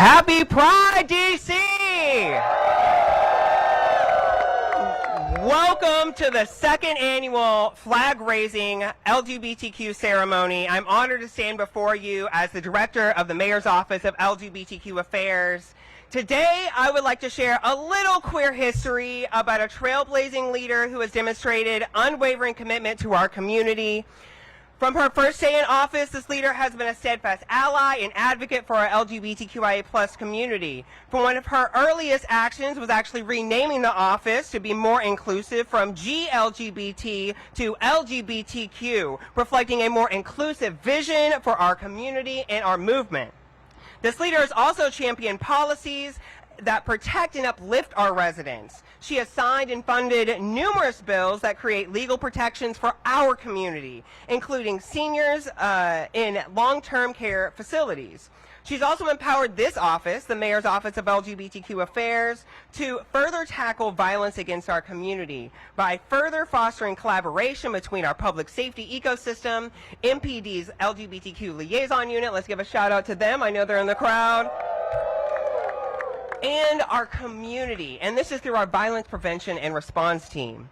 Happy Pride, DC! Welcome to the second annual flag-raising LGBTQ ceremony. I'm honored to stand before you as the director of the Mayor's Office of LGBTQ Affairs. Today, I would like to share a little queer history about a trailblazing leader who has demonstrated unwavering commitment to our community. From her first day in office, this leader has been a steadfast ally and advocate for our LGBTQIA+ community. For one of her earliest actions was actually renaming the office to be more inclusive from GLGBT to LGBTQ, reflecting a more inclusive vision for our community and our movement. This leader has also championed policies that protect and uplift our residents. She has signed and funded numerous bills that create legal protections for our community, including seniors in long-term care facilities. She's also empowered this office, the Mayor's Office of LGBTQ Affairs, to further tackle violence against our community by further fostering collaboration between our public safety ecosystem, MPD's LGBTQ liaison unit, let's give a shout out to them, I know they're in the crowd, and our community, and this is through our violence prevention and response team.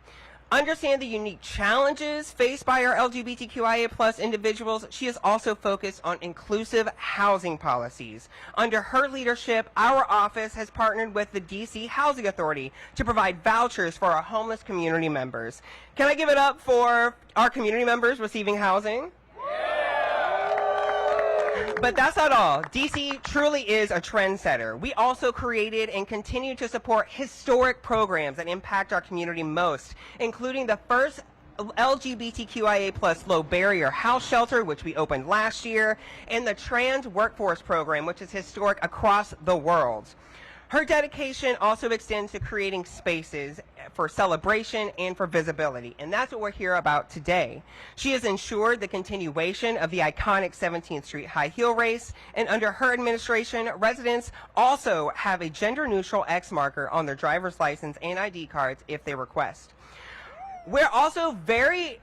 Understand the unique challenges faced by our LGBTQIA+ individuals. She is also focused on inclusive housing policies. Under her leadership, our office has partnered with the DC Housing Authority to provide vouchers for our homeless community members. Can I give it up for our community members receiving housing? But that's not all. DC truly is a trendsetter. We also created and continue to support historic programs that impact our community most, including the first LGBTQIA+ low barrier house shelter, which we opened last year, and the trans workforce program, which is historic across the world. Her dedication also extends to creating spaces for celebration and for visibility, and that's what we're here about today. She has ensured the continuation of the iconic 17th Street high heel race, and under her administration, residents also have a gender-neutral X marker on their driver's license and ID cards if they request. We're also very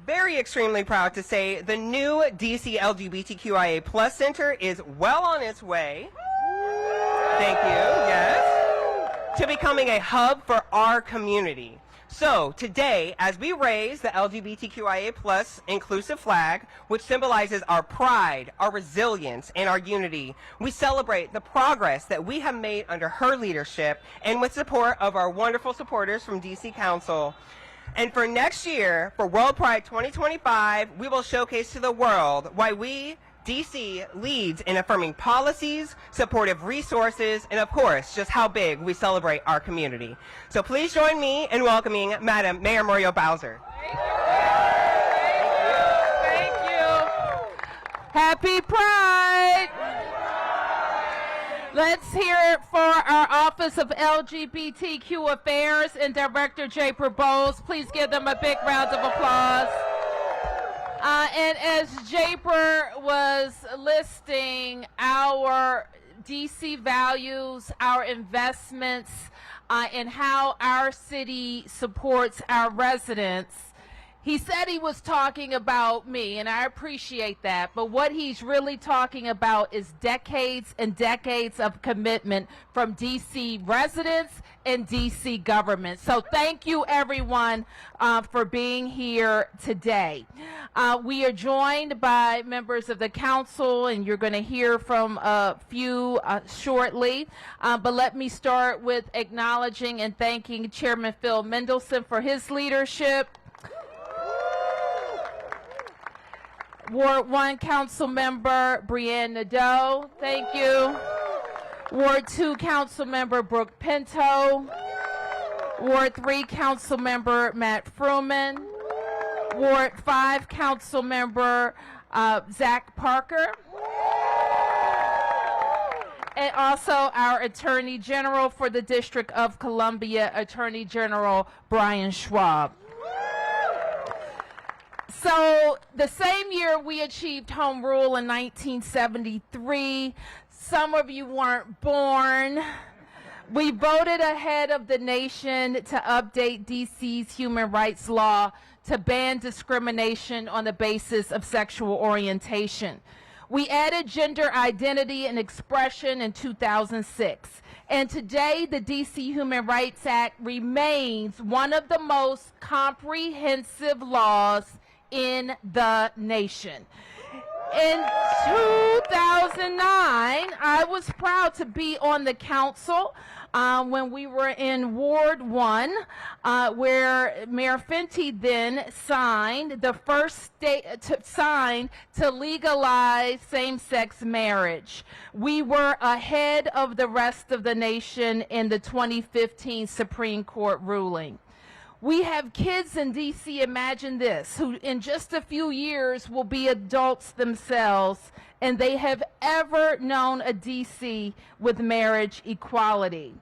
extremely proud to say the new DC LGBTQIA+ Center is well on its way. Thank you, yes, to becoming a hub for our community. So today, as we raise the LGBTQIA+ inclusive flag, which symbolizes our pride, our resilience, and our unity, we celebrate the progress that we have made under her leadership and with support of our wonderful supporters from DC Council. And for next year, for World Pride 2025, we will showcase to the world why we DC leads in affirming policies, supportive resources, and of course, just how big we celebrate our community. So please join me in welcoming Madam Mayor Muriel Bowser. Thank you. Happy Pride. Let's hear it for our Office of LGBTQ Affairs and Director Muriel Bowser. Please give them a big round of applause. And as Japer was listing our DC values, our investments, and how our city supports our residents, he said he was talking about me, and I appreciate that, but what he's really talking about is decades and decades of commitment from DC residents and DC government. So thank you, everyone, for being here today. We are joined by members of the council, and you're going to hear from a few shortly, but let me start with acknowledging and thanking Chairman Phil Mendelson for his leadership. Ward 1 Council Member Brianne Nadeau, thank you. Ward 2 Council Member Brooke Pinto. Ward 3 Council Member Matt Fruman. Ward 5 Council Member Zach Parker. And also our Attorney General for the District of Columbia, Attorney General Brian Schwab. So the same year we achieved home rule in 1973, some of you weren't born. We voted ahead of the nation to update DC's human rights law to ban discrimination on the basis of sexual orientation. We added gender identity and expression in 2006. And today, the D.C. Human Rights Act remains one of the most comprehensive laws in the nation. In 2009, I was proud to be on the council when we were in Ward 1, where Mayor Fenty then signed the first state to legalize same-sex marriage. We were ahead of the rest of the nation in the 2015 Supreme Court ruling. We have kids in D.C., imagine this, who in just a few years will be adults themselves, and they have ever known a D.C. with marriage equality.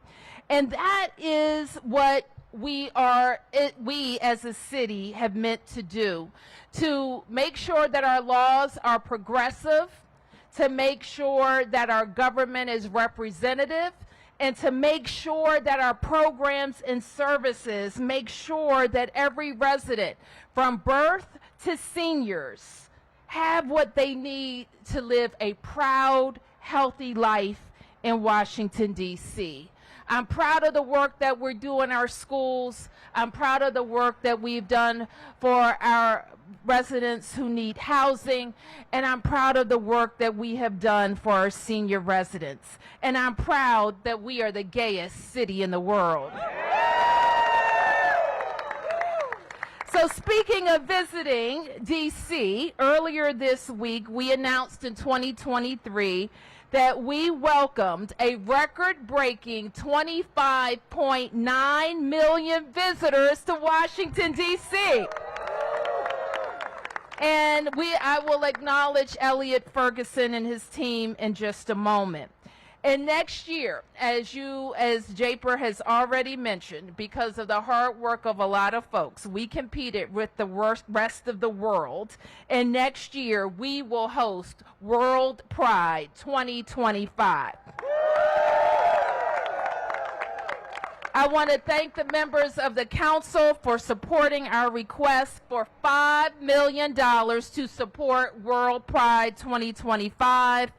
And that is what we as a city have meant to do, to make sure that our laws are progressive, to make sure that our government is representative, and to make sure that our programs and services make sure that every resident, from birth to seniors, have what they need to live a proud, healthy life in Washington, D.C. I'm proud of the work that we're doing in our schools. I'm proud of the work that we've done for our residents who need housing, and I'm proud of the work that we have done for our senior residents. And I'm proud that we are the gayest city in the world. So speaking of visiting D.C., earlier this week we announced in 2023 that we welcomed a record-breaking 25.9 million visitors to Washington, D.C. And I will acknowledge Elliot Ferguson and his team in just a moment. And next year, as Japer has already mentioned, because of the hard work of a lot of folks, we competed with the rest of the world. And next year, we will host World Pride 2025. I want to thank the members of the council for supporting our request for $5 million to support World Pride 2025,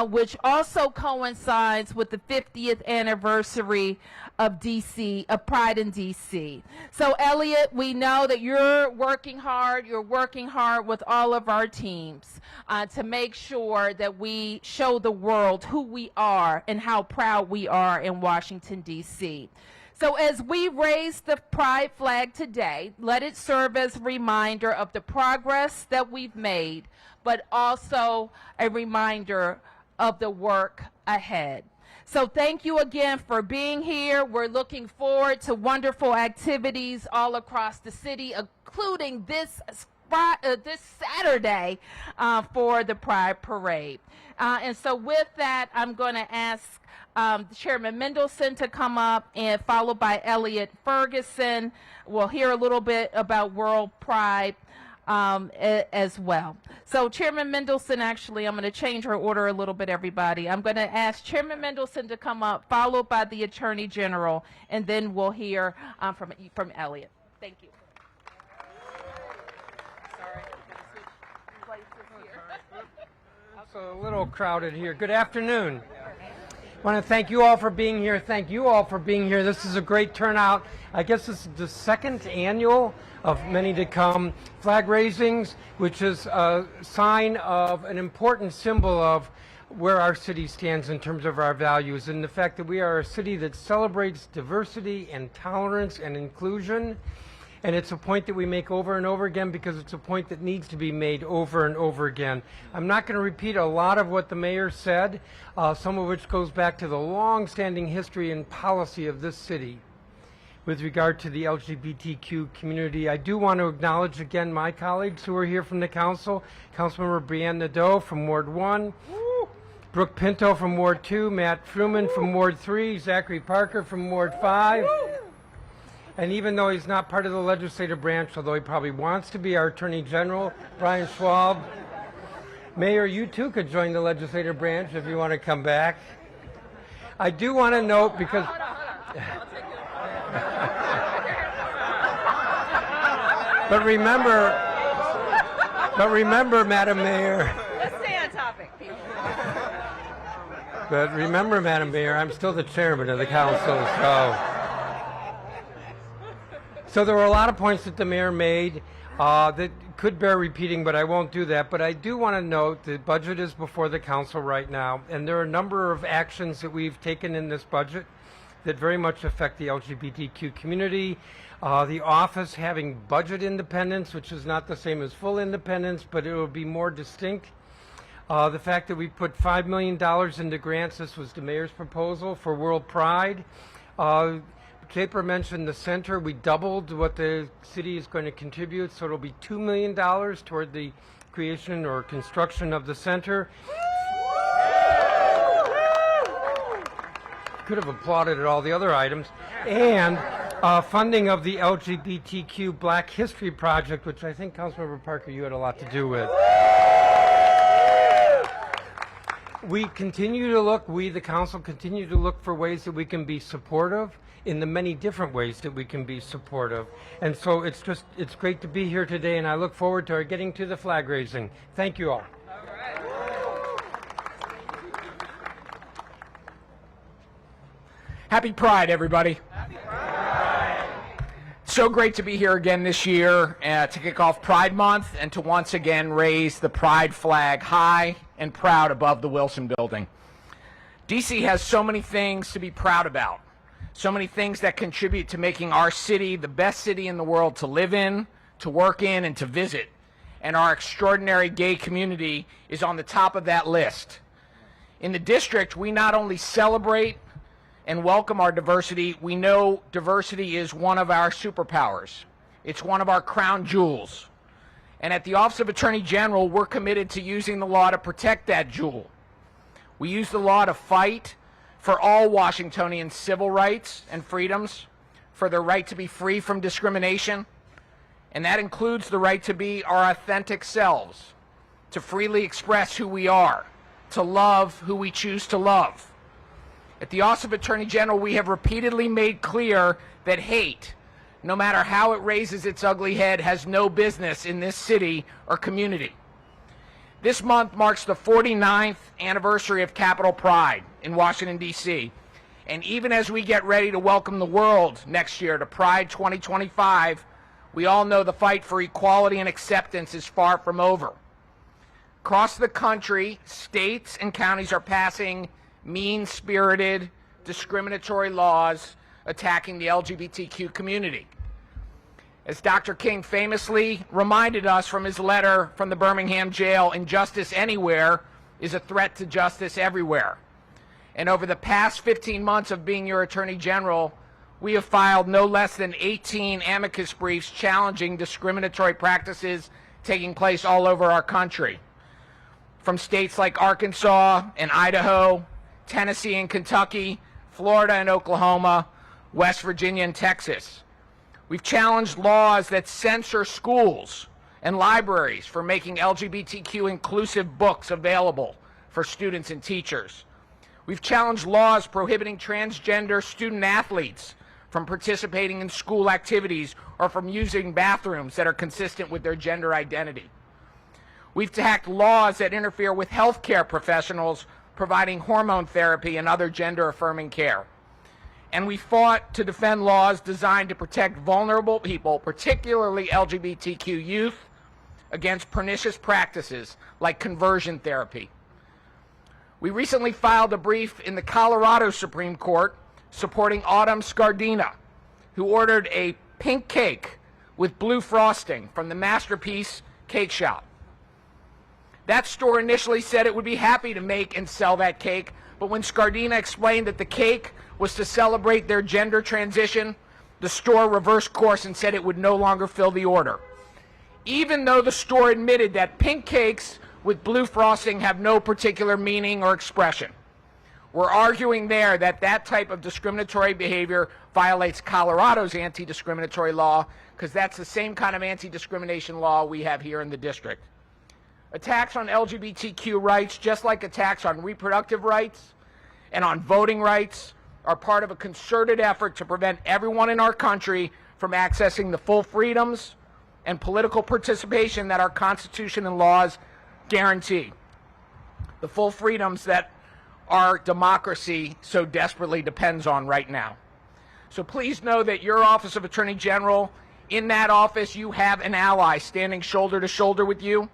which also coincides with the 50th anniversary of Pride in DC. So Elliot, we know that you're working hard with all of our teams to make sure that we show the world who we are and how proud we are in Washington, D.C. So as we raise the pride flag today, let it serve as a reminder of the progress that we've made, but also a reminder of the work ahead. So thank you again for being here. We're looking forward to wonderful activities all across the city, including this Saturday for the Pride Parade. And so with that, I'm going to ask Chairman Mendelson to come up, and followed by Elliot Ferguson. We'll hear a little bit about World Pride as well. So Chairman Mendelson, actually, I'm going to change her order a little bit, everybody. I'm going to ask Chairman Mendelson to come up, followed by the Attorney General, and then we'll hear from Elliot. Thank you. Sorry, I'm going to switch places here. It's a little crowded here. Good afternoon. I want to thank you all for being here. Thank you all for being here. This is a great turnout. I guess this is the second annual of many to come flag raisings, which is a sign of an important symbol of where our city stands in terms of our values, and the fact that we are a city that celebrates diversity and tolerance and inclusion. And it's a point that we make over and over again because it's a point that needs to be made over and over again. I'm not going to repeat a lot of what the mayor said, some of which goes back to the long-standing history and policy of this city with regard to the LGBTQ community. I do want to acknowledge again my colleagues who are here from the council. Councilmember Brianne Nadeau from Ward 1, Brooke Pinto from Ward 2, Matt Fruman from Ward 3, Zachary Parker from Ward 5. And even though he's not part of the legislative branch, although he probably wants to be, our Attorney General, Brian Schwab. Mayor, you too could join the legislative branch if you want to come back. I do want to note, because... But remember, Madam Mayor... Let's stay on topic. But remember, Madam Mayor, I'm still the chairman of the council, so there were a lot of points that the mayor made that could bear repeating, but I won't do that. But I do want to note the budget is before the council right now, and there are a number of actions that we've taken in this budget that very much affect the LGBTQ community. The office having budget independence, which is not the same as full independence, but it will be more distinct. The fact that we put $5 million into grants, this was the mayor's proposal for World Pride. Japer mentioned the center. We doubled what the city is going to contribute, so it'll be $2 million toward the creation or construction of the center. Could have applauded at all the other items. And funding of the LGBTQ Black History Project, which I think, Councilmember Parker, you had a lot to do with. We continue to look, the council continue to look for ways that we can be supportive in the many different ways that we can be supportive. And so it's great to be here today, and I look forward to our getting to the flag raising. Thank you all. Happy Pride, everybody. Happy Pride. So great to be here again this year to kick off Pride Month and to once again raise the Pride flag high and proud above the Wilson Building. DC has so many things to be proud about, so many things that contribute to making our city the best city in the world to live in, to work in, and to visit. And our extraordinary gay community is on the top of that list. In the district, we not only celebrate and welcome our diversity, we know diversity is one of our superpowers. It's one of our crown jewels. And at the Office of Attorney General, we're committed to using the law to protect that jewel. We use the law to fight for all Washingtonian civil rights and freedoms, for their right to be free from discrimination, and that includes the right to be our authentic selves, to freely express who we are, to love who we choose to love. At the Office of Attorney General, we have repeatedly made clear that hate, no matter how it raises its ugly head, has no business in this city or community. This month marks the 49th anniversary of Capitol Pride in Washington, D.C. And even as we get ready to welcome the world next year to Pride 2025, we all know the fight for equality and acceptance is far from over. Across the country, states and counties are passing mean-spirited, discriminatory laws attacking the LGBTQ community. As Dr. King famously reminded us from his letter from the Birmingham jail, injustice anywhere is a threat to justice everywhere. And over the past 15 months of being your Attorney General, we have filed no less than 18 amicus briefs challenging discriminatory practices taking place all over our country. From states like Arkansas and Idaho, Tennessee and Kentucky, Florida and Oklahoma, West Virginia and Texas. We've challenged laws that censor schools and libraries for making LGBTQ inclusive books available for students and teachers. We've challenged laws prohibiting transgender student athletes from participating in school activities or from using bathrooms that are consistent with their gender identity. We've attacked laws that interfere with healthcare professionals providing hormone therapy and other gender-affirming care. And we fought to defend laws designed to protect vulnerable people, particularly LGBTQ youth, against pernicious practices like conversion therapy. We recently filed a brief in the Colorado Supreme Court supporting Autumn Scardina, who ordered a pink cake with blue frosting from the Masterpiece Cake Shop. That store initially said it would be happy to make and sell that cake, but when Scardina explained that the cake was to celebrate their gender transition, the store reversed course and said it would no longer fill the order. Even though the store admitted that pink cakes with blue frosting have no particular meaning or expression. We're arguing there that that type of discriminatory behavior violates Colorado's anti-discriminatory law, because that's the same kind of anti-discrimination law we have here in the district. Attacks on LGBTQ rights, just like attacks on reproductive rights and on voting rights, are part of a concerted effort to prevent everyone in our country from accessing the full freedoms and political participation that our Constitution and laws guarantee. The full freedoms that our democracy so desperately depends on right now. So please know that your Office of Attorney General, in that office, you have an ally standing shoulder to shoulder with you.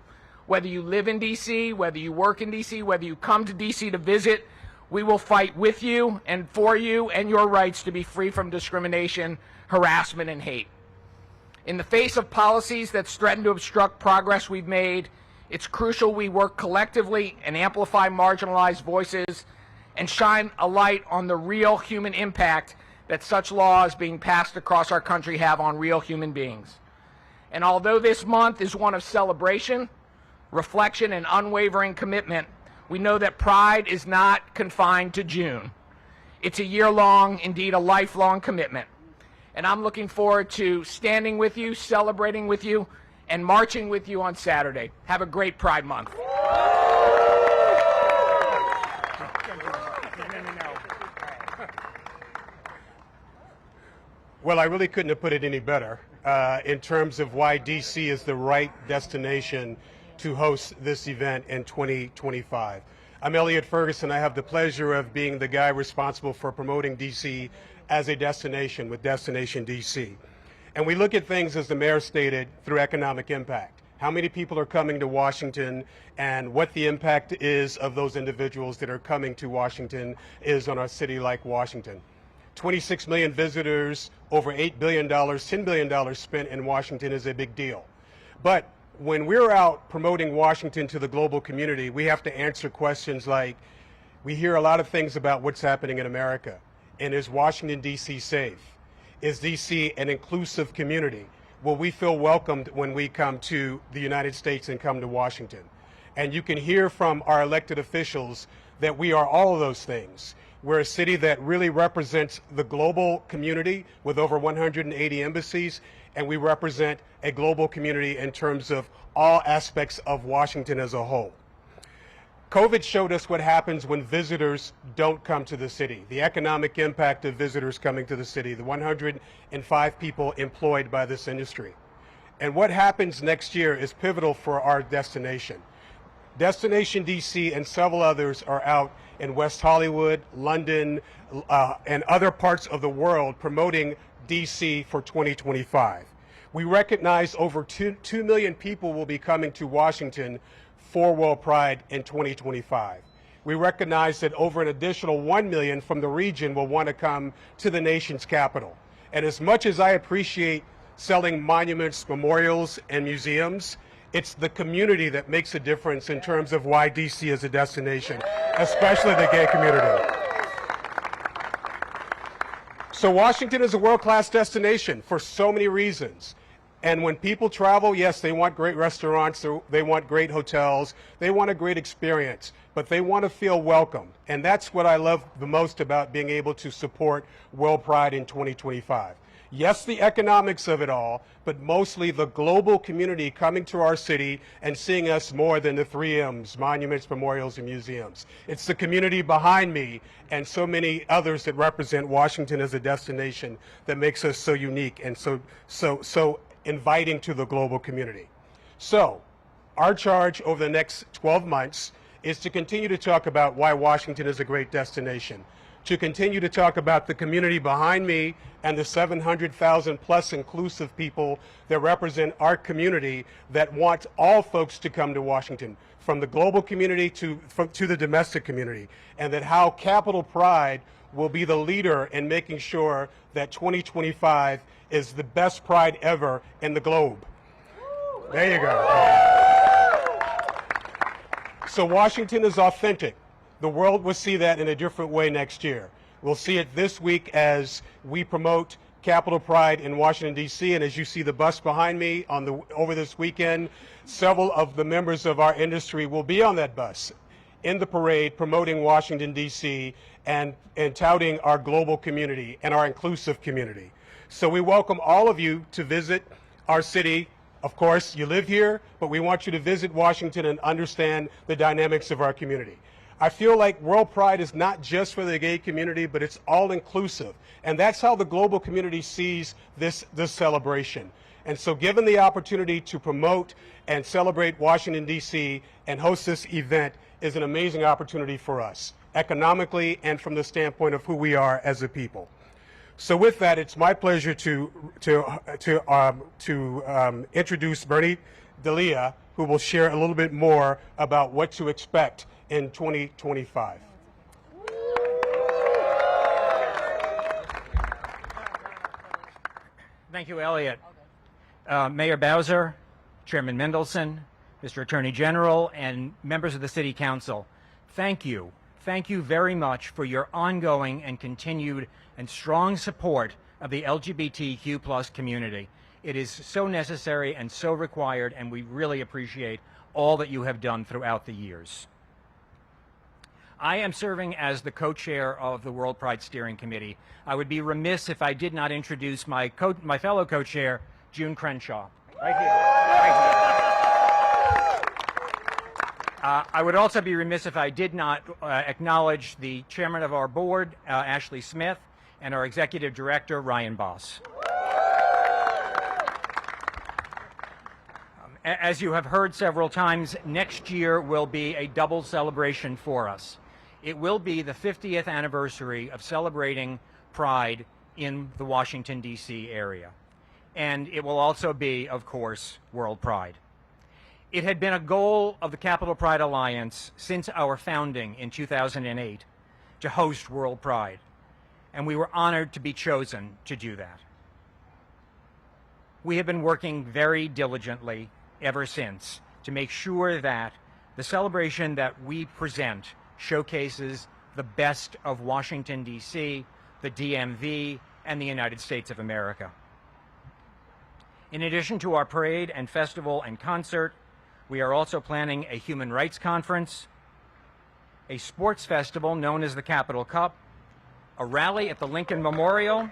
Whether you live in D.C., whether you work in D.C., whether you come to D.C. to visit, we will fight with you and for you and your rights to be free from discrimination, harassment, and hate. In the face of policies that threaten to obstruct progress we've made, it's crucial we work collectively and amplify marginalized voices and shine a light on the real human impact that such laws being passed across our country have on real human beings. And although this month is one of celebration, reflection, and unwavering commitment, we know that Pride is not confined to June. It's a year-long, indeed a lifelong commitment. And I'm looking forward to standing with you, celebrating with you, and marching with you on Saturday. Have a great Pride Month. Well, I really couldn't have put it any better in terms of why D.C. is the right destination to host this event in 2025. I'm Elliot Ferguson. I have the pleasure of being the guy responsible for promoting D.C. as a destination with Destination D.C. And we look at things, as the mayor stated, through economic impact. How many people are coming to Washington and what the impact is of those individuals that are coming to Washington is on a city like Washington. 26 million visitors, over $8 billion, $10 billion spent in Washington is a big deal. But when we're out promoting Washington to the global community, we have to answer questions like, we hear a lot of things about what's happening in America. And is Washington, D.C. safe? Is D.C. an inclusive community? Will we feel welcomed when we come to the United States and come to Washington? And you can hear from our elected officials that we are all of those things. We're a city that really represents the global community with over 180 embassies, and we represent a global community in terms of all aspects of Washington as a whole. COVID showed us what happens when visitors don't come to the city, the economic impact of visitors coming to the city, the 105 people employed by this industry. And what happens next year is pivotal for our destination. Destination DC and several others are out in West Hollywood, London, and other parts of the world promoting DC for 2025. We recognize over 2 million people will be coming to Washington for World Pride in 2025. We recognize that over an additional 1 million from the region will want to come to the nation's capital. And as much as I appreciate selling monuments, memorials, and museums, it's the community that makes a difference in terms of why DC is a destination, especially the gay community. So Washington is a world-class destination for so many reasons. And when people travel, yes, they want great restaurants, they want great hotels, they want a great experience, but they want to feel welcome. And that's what I love the most about being able to support World Pride in 2025. Yes, the economics of it all, but mostly the global community coming to our city and seeing us more than the 3 M's, monuments, memorials, and museums. It's the community behind me and so many others that represent Washington as a destination that makes us so unique and so inviting to the global community. So, our charge over the next 12 months is to continue to talk about why Washington is a great destination, to continue to talk about the community behind me and the 700,000 plus inclusive people that represent our community that want all folks to come to Washington, from the global community to the domestic community, and that how Capitol Pride will be the leader in making sure that 2025 is the best Pride ever in the globe. There you go. So Washington is authentic. The world will see that in a different way next year. We'll see it this week as we promote Capitol Pride in Washington, D.C. And as you see the bus behind me over this weekend, several of the members of our industry will be on that bus in the parade promoting Washington, D.C. and touting our global community and our inclusive community. So we welcome all of you to visit our city. Of course, you live here, but we want you to visit Washington and understand the dynamics of our community. I feel like World Pride is not just for the gay community, but it's all inclusive. And that's how the global community sees this celebration. And so given the opportunity to promote and celebrate Washington, D.C. and host this event is an amazing opportunity for us. economically and from the standpoint of who we are as a people. So with that, it's my pleasure to introduce Bernie D'Elia, who will share a little bit more about what to expect in 2025. Thank you, Elliot. Mayor Bowser, Chairman Mendelson, Mr. Attorney General, and members of the City Council, thank you. Thank you very much for your ongoing and continued and strong support of the LGBTQ+ community. It is so necessary and so required, and we really appreciate all that you have done throughout the years. I am serving as the co-chair of the World Pride Steering Committee. I would be remiss if I did not introduce my fellow co-chair, June Crenshaw. Right here. Right here. I would also be remiss if I did not acknowledge the chairman of our board, Ashley Smith, and our executive director, Ryan Boss. As you have heard several times, next year will be a double celebration for us. It will be the 50th anniversary of celebrating Pride in the Washington, D.C. area. And it will also be, of course, World Pride. It had been a goal of the Capital Pride Alliance since our founding in 2008 to host World Pride, and we were honored to be chosen to do that. We have been working very diligently ever since to make sure that the celebration that we present showcases the best of Washington, D.C., the DMV, and the United States of America. In addition to our parade and festival and concert, we are also planning a human rights conference, a sports festival known as the Capitol Cup, a rally at the Lincoln Memorial,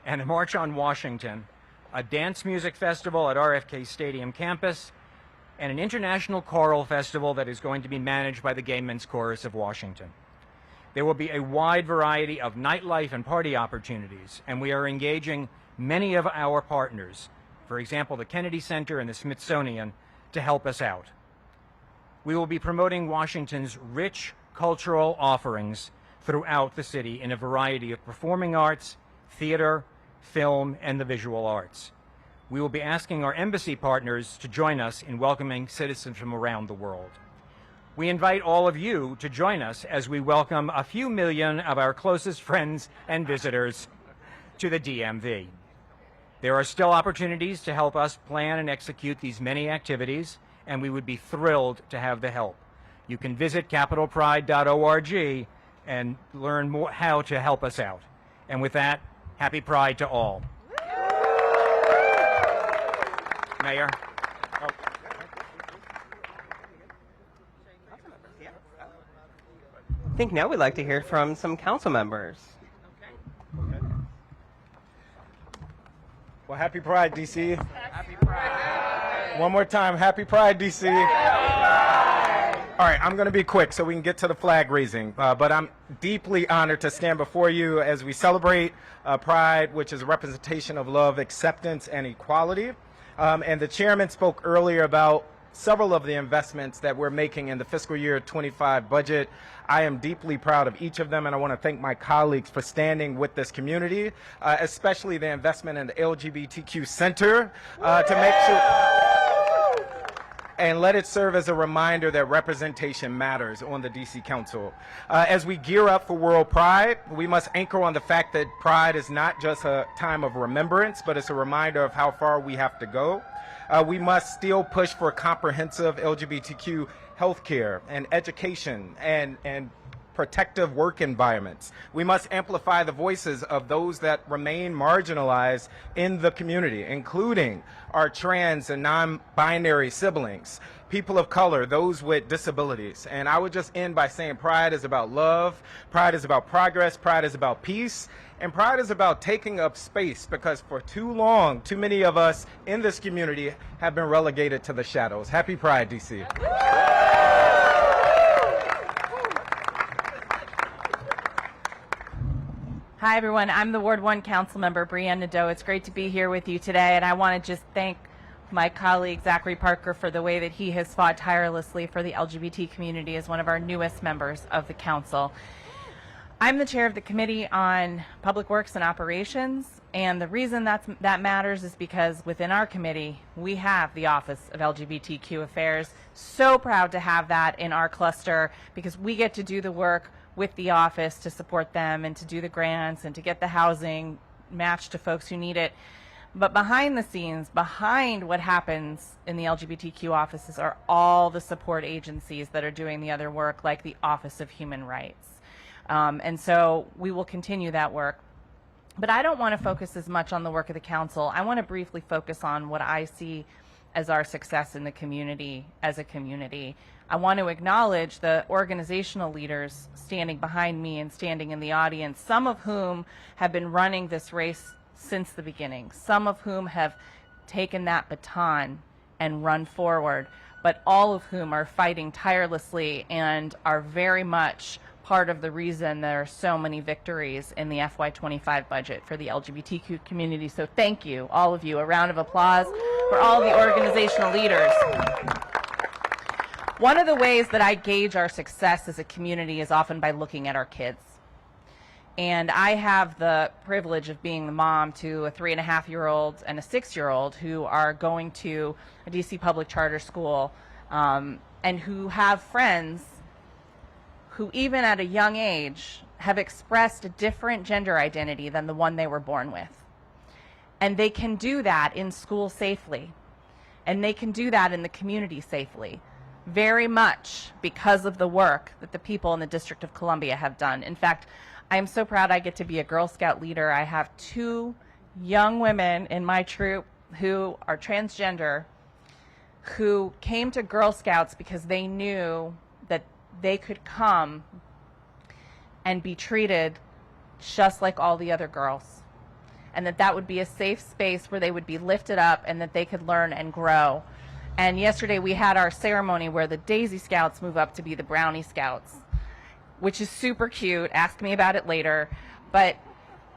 and a march on Washington, a dance music festival at RFK Stadium campus, and an international choral festival that is going to be managed by the Gay Men's Chorus of Washington. There will be a wide variety of nightlife and party opportunities, and we are engaging many of our partners, for example, the Kennedy Center and the Smithsonian, to help us out. We will be promoting Washington's rich cultural offerings throughout the city in a variety of performing arts, theater, film, and the visual arts. We will be asking our embassy partners to join us in welcoming citizens from around the world. We invite all of you to join us as we welcome a few million of our closest friends and visitors to the DMV. There are still opportunities to help us plan and execute these many activities, and we would be thrilled to have the help. You can visit capitalpride.org and learn more how to help us out. And with that, happy Pride to all. Mayor. I think now we'd like to hear from some council members. Well, happy Pride, DC. Happy Pride. One more time, happy Pride, DC. All right, I'm going to be quick so we can get to the flag raising, but I'm deeply honored to stand before you as we celebrate Pride, which is a representation of love, acceptance, and equality. And the chairman spoke earlier about several of the investments that we're making in the fiscal year 25 budget. I am deeply proud of each of them, and I want to thank my colleagues for standing with this community, especially the investment in the LGBTQ Center to make sure, and let it serve as a reminder that representation matters on the DC Council. As we gear up for World Pride, we must anchor on the fact that Pride is not just a time of remembrance, but it's a reminder of how far we have to go. We must still push for comprehensive LGBTQ healthcare and education and protective work environments. We must amplify the voices of those that remain marginalized in the community, including our trans and non-binary siblings, people of color, those with disabilities. And I would just end by saying Pride is about love, Pride is about progress, Pride is about peace, and Pride is about taking up space, because for too long, too many of us in this community have been relegated to the shadows. Happy Pride, DC. Hi, everyone. I'm the Ward 1 Council Member, Brianne Nadeau. It's great to be here with you today, and I want to just thank my colleague Zachary Parker for the way that he has fought tirelessly for the LGBT community as one of our newest members of the council. I'm the chair of the Committee on Public Works and Operations, and the reason that matters is because within our committee, we have the Office of LGBTQ Affairs. So proud to have that in our cluster because we get to do the work with the office to support them and to do the grants and to get the housing matched to folks who need it. But behind the scenes, behind what happens in the LGBTQ offices are all the support agencies that are doing the other work, like the Office of Human Rights. And so we will continue that work. But I don't want to focus as much on the work of the council. I want to briefly focus on what I see as our success in the community as a community. I want to acknowledge the organizational leaders standing behind me and standing in the audience, some of whom have been running this race since the beginning, some of whom have taken that baton and run forward, but all of whom are fighting tirelessly and are very much part of the reason there are so many victories in the FY25 budget for the LGBTQ community. So thank you, all of you. A round of applause for all the organizational leaders. One of the ways that I gauge our success as a community is often by looking at our kids. And I have the privilege of being the mom to a 3.5-year-old and a 6-year-old who are going to a DC public charter school and who have friends who even at a young age have expressed a different gender identity than the one they were born with. And they can do that in school safely. And they can do that in the community safely, very much because of the work that the people in the District of Columbia have done. In fact, I am so proud I get to be a Girl Scout leader. I have 2 young women in my troop who are transgender, who came to Girl Scouts because they knew that they could come and be treated just like all the other girls, and that would be a safe space where they would be lifted up and that they could learn and grow. And yesterday we had our ceremony where the Daisy Scouts move up to be the Brownie Scouts, which is super cute. Ask me about it later. But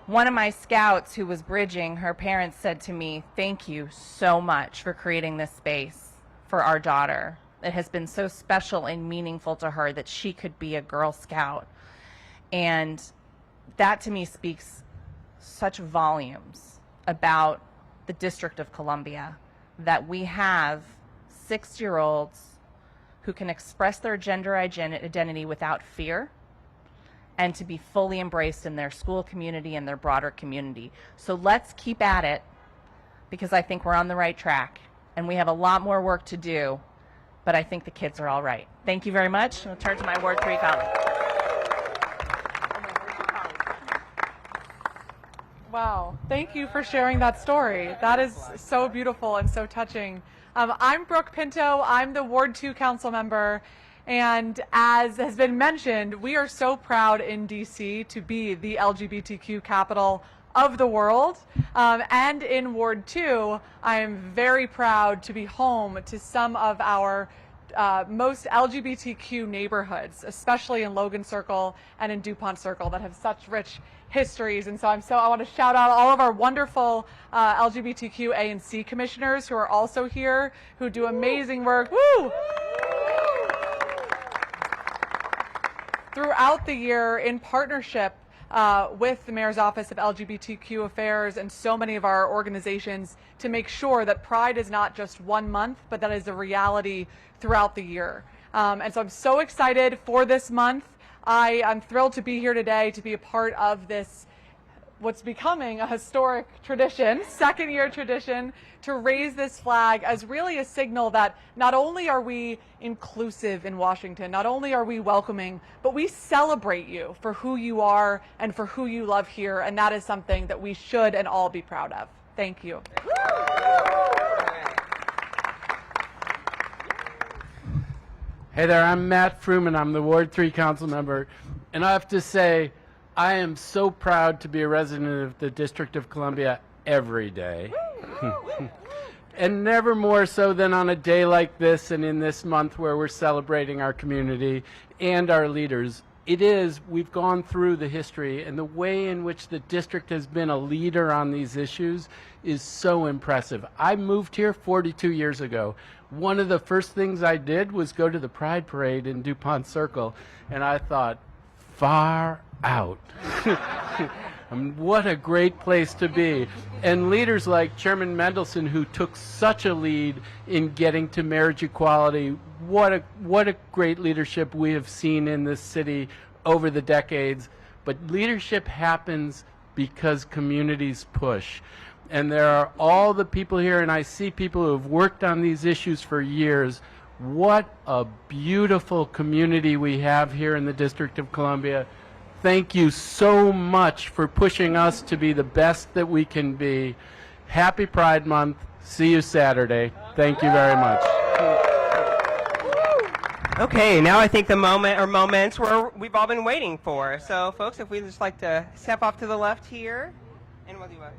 one of my scouts who was bridging, her parents said to me, "Thank you so much for creating this space for our daughter. It has been so special and meaningful to her that she could be a Girl Scout." And that to me speaks such volumes about the District of Columbia, that we have 6-year-olds who can express their gender identity without fear and to be fully embraced in their school community and their broader community. So let's keep at it, because I think we're on the right track and we have a lot more work to do. But I think the kids are all right. Thank you very much. I'll turn to my Ward 3 colleague. Wow, thank you for sharing that story. That is so beautiful and so touching. I'm Brooke Pinto. I'm the Ward 2 council member. And as has been mentioned, we are so proud in DC to be the LGBTQ capital of the world. And in Ward 2, I am very proud to be home to some of our most LGBTQ neighborhoods, especially in Logan Circle and in DuPont Circle, that have such rich histories. And so I want to shout out all of our wonderful LGBTQA and C commissioners who are also here, who do amazing work. Woo! Throughout the year, in partnership with the Mayor's Office of LGBTQ Affairs and so many of our organizations, to make sure that Pride is not just one month, but that is a reality throughout the year. And so I'm so excited for this month. I'm thrilled to be here today to be a part of this, what's becoming a historic tradition, second-year tradition, to raise this flag as really a signal that not only are we inclusive in Washington, not only are we welcoming, but we celebrate you for who you are and for who you love here, and that is something that we should and all be proud of. Thank you. Hey there, I'm Matt Fruman. I'm the Ward 3 council member, and I have to say, I am so proud to be a resident of the District of Columbia every day. And never more so than on a day like this and in this month where we're celebrating our community and our leaders we've gone through the history, and the way in which the district has been a leader on these issues is so impressive. I moved here 42 years ago. One of the first things I did was go to the Pride Parade in DuPont Circle, and I thought, far out. What a great place to be. And leaders like Chairman Mendelson, who took such a lead in getting to marriage equality, what a great leadership we have seen in this city over the decades. But leadership happens because communities push. And there are all the people here, and I see people who have worked on these issues for years. What a beautiful community we have here in the District of Columbia. Thank you so much for pushing us to be the best that we can be. Happy Pride Month. See you Saturday. Thank you very much. Okay, now I think the moment or moments we've all been waiting for. So, folks, if we'd just like to step off to the left here, and we'll do a